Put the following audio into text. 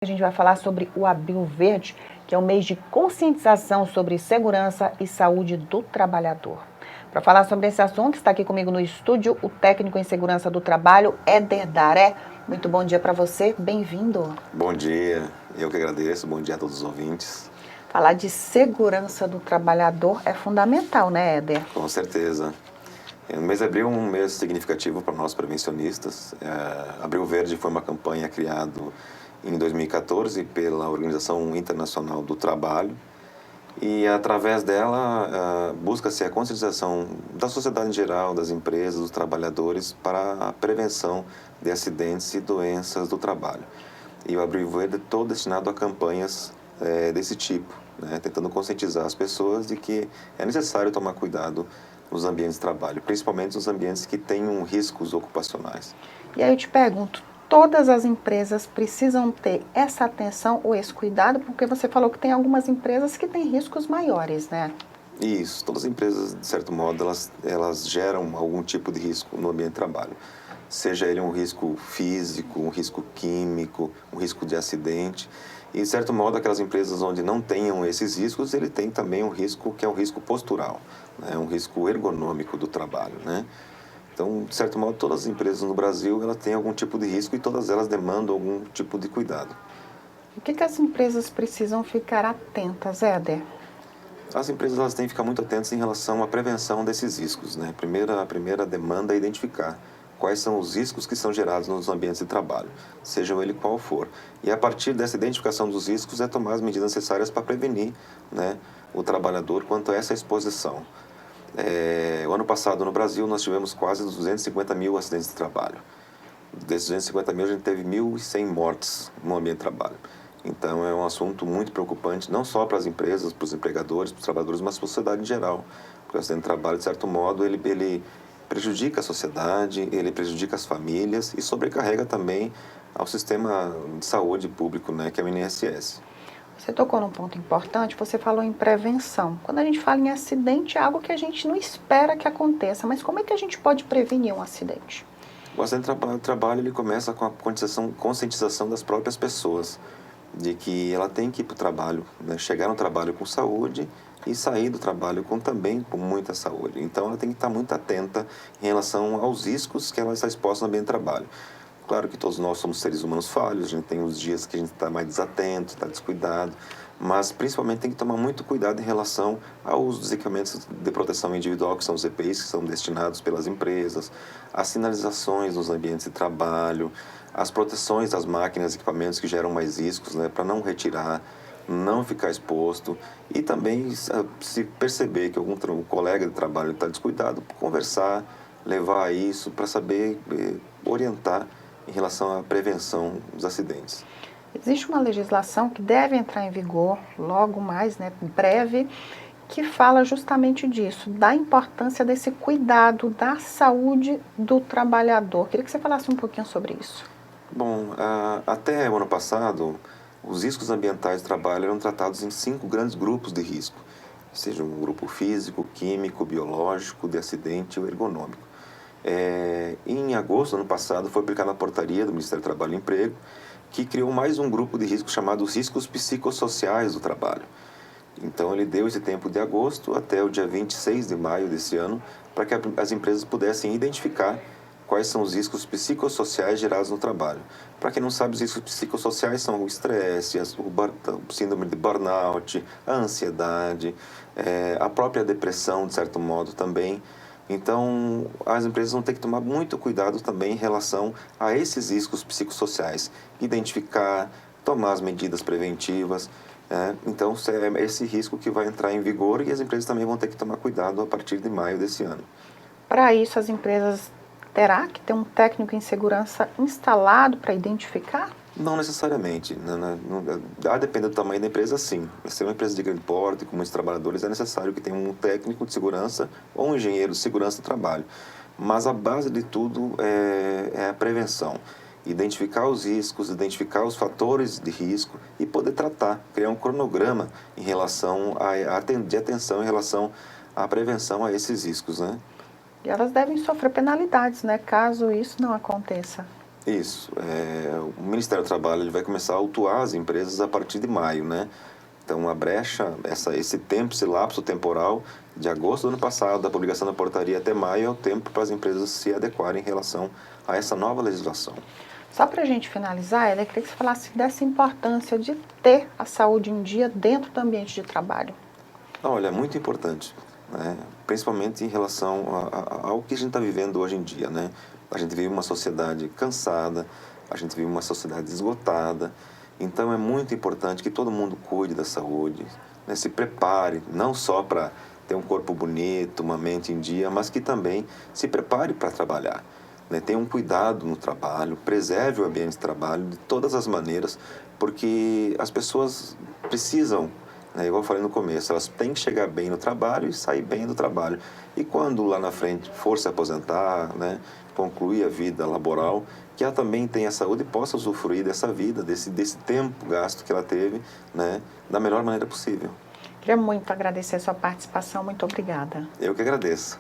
A gente vai falar sobre o Abril Verde, que é um mês de conscientização sobre segurança e saúde do trabalhador. Para falar sobre esse assunto, está aqui comigo no estúdio o técnico em segurança do trabalho, Éder Daré. Muito bom dia para você, bem-vindo. Bom dia, eu que agradeço, bom dia a todos os ouvintes. Falar de segurança do trabalhador é fundamental, né, Éder? Com certeza. O mês de abril é um mês significativo para nós prevencionistas. Abril Verde foi uma campanha criada em 2014 pela Organização Internacional do Trabalho e através dela busca-se a conscientização da sociedade em geral, das empresas, dos trabalhadores para a prevenção de acidentes e doenças do trabalho. E o Abril Verde é todo destinado a campanhas desse tipo, né? Tentando conscientizar as pessoas de que é necessário tomar cuidado nos ambientes de trabalho, principalmente nos ambientes que tenham riscos ocupacionais. E aí eu te pergunto, todas as empresas precisam ter essa atenção ou esse cuidado? Porque você falou que tem algumas empresas que têm riscos maiores, né? Isso, todas as empresas, de certo modo, elas geram algum tipo de risco no ambiente de trabalho. Seja ele um risco físico, um risco químico, um risco de acidente. E, de certo modo, aquelas empresas onde não tenham esses riscos, ele tem também um risco que é um risco postural, né? Um risco ergonômico do trabalho, né? Então, de certo modo, todas as empresas no Brasil, elas têm algum tipo de risco e todas elas demandam algum tipo de cuidado. O que as empresas precisam ficar atentas, Éder? As empresas elas têm que ficar muito atentas em relação à prevenção desses riscos, né? A primeira demanda é identificar quais são os riscos que são gerados nos ambientes de trabalho, sejam ele qual for. E a partir dessa identificação dos riscos é tomar as medidas necessárias para prevenir, né, o trabalhador quanto a essa exposição. O ano passado no Brasil nós tivemos quase 250 mil acidentes de trabalho. Desses 250 mil a gente teve 1.100 mortes no ambiente de trabalho. Então é um assunto muito preocupante, não só para as empresas, para os empregadores, para os trabalhadores, mas para a sociedade em geral. Porque o acidente de trabalho, de certo modo, ele prejudica a sociedade, ele prejudica as famílias e sobrecarrega também ao sistema de saúde público, né, que é o INSS. Você tocou num ponto importante, você falou em prevenção. Quando a gente fala em acidente, é algo que a gente não espera que aconteça, mas como é que a gente pode prevenir um acidente? O acidente de trabalho ele começa com a conscientização das próprias pessoas, de que ela tem que ir para o trabalho, né? Chegar no trabalho com saúde e sair do trabalho também com muita saúde. Então ela tem que estar muito atenta em relação aos riscos que ela está exposta no ambiente de trabalho. Claro que todos nós somos seres humanos falhos, a gente tem os dias que a gente está mais desatento, está descuidado, mas principalmente tem que tomar muito cuidado em relação ao uso dos equipamentos de proteção individual, que são os EPIs, que são destinados pelas empresas, as sinalizações nos ambientes de trabalho, as proteções das máquinas e equipamentos que geram mais riscos, né, para não retirar, não ficar exposto e também se perceber que algum colega de trabalho está descuidado, conversar, levar isso para saber orientar em relação à prevenção dos acidentes. Existe uma legislação que deve entrar em vigor logo mais, né, em breve, que fala justamente disso, da importância desse cuidado da saúde do trabalhador. Queria que você falasse um pouquinho sobre isso. Bom, até o ano passado, os riscos ambientais do trabalho eram tratados em 5 grandes grupos de risco, seja um grupo físico, químico, biológico, de acidente ou ergonômico. Em agosto do ano passado, foi aplicada a portaria do Ministério do Trabalho e Emprego, que criou mais um grupo de riscos chamado os riscos psicossociais do trabalho. Então, ele deu esse tempo de agosto até o dia 26 de maio desse ano, para que as empresas pudessem identificar quais são os riscos psicossociais gerados no trabalho. Para quem não sabe, os riscos psicossociais são o estresse, o síndrome de burnout, a ansiedade, a própria depressão, de certo modo, também. Então, as empresas vão ter que tomar muito cuidado também em relação a esses riscos psicossociais. Identificar, tomar as medidas preventivas. Então, é esse risco que vai entrar em vigor e as empresas também vão ter que tomar cuidado a partir de maio desse ano. Para isso, as empresas terá que ter um técnico em segurança instalado para identificar? Não necessariamente. A depender do tamanho da empresa, sim. Se é uma empresa de grande porte, com muitos trabalhadores, é necessário que tenha um técnico de segurança ou um engenheiro de segurança do trabalho. Mas a base de tudo é a prevenção. Identificar os riscos, identificar os fatores de risco e poder tratar, criar um cronograma em relação de atenção em relação à prevenção a esses riscos, né? E elas devem sofrer penalidades, né, caso isso não aconteça. Isso. O Ministério do Trabalho ele vai começar a autuar as empresas a partir de maio, né? Então, a brecha, esse tempo, esse lapso temporal, de agosto do ano passado, da publicação da portaria até maio, é o tempo para as empresas se adequarem em relação a essa nova legislação. Só para a gente finalizar, eu queria que você falasse dessa importância de ter a saúde em dia dentro do ambiente de trabalho. Olha, é muito importante, né? Principalmente em relação ao que a gente está vivendo hoje em dia, né? A gente vive uma sociedade cansada, a gente vive uma sociedade esgotada, então é muito importante que todo mundo cuide da saúde, né? Se prepare, não só para ter um corpo bonito, uma mente em dia, mas que também se prepare para trabalhar, né? Tenha um cuidado no trabalho, preserve o ambiente de trabalho de todas as maneiras, porque as pessoas precisam, né, igual eu falei no começo, elas têm que chegar bem no trabalho e sair bem do trabalho. E quando lá na frente for se aposentar, né, concluir a vida laboral, que ela também tenha saúde e possa usufruir dessa vida, desse tempo gasto que ela teve, né, da melhor maneira possível. Queria muito agradecer a sua participação, muito obrigada. Eu que agradeço.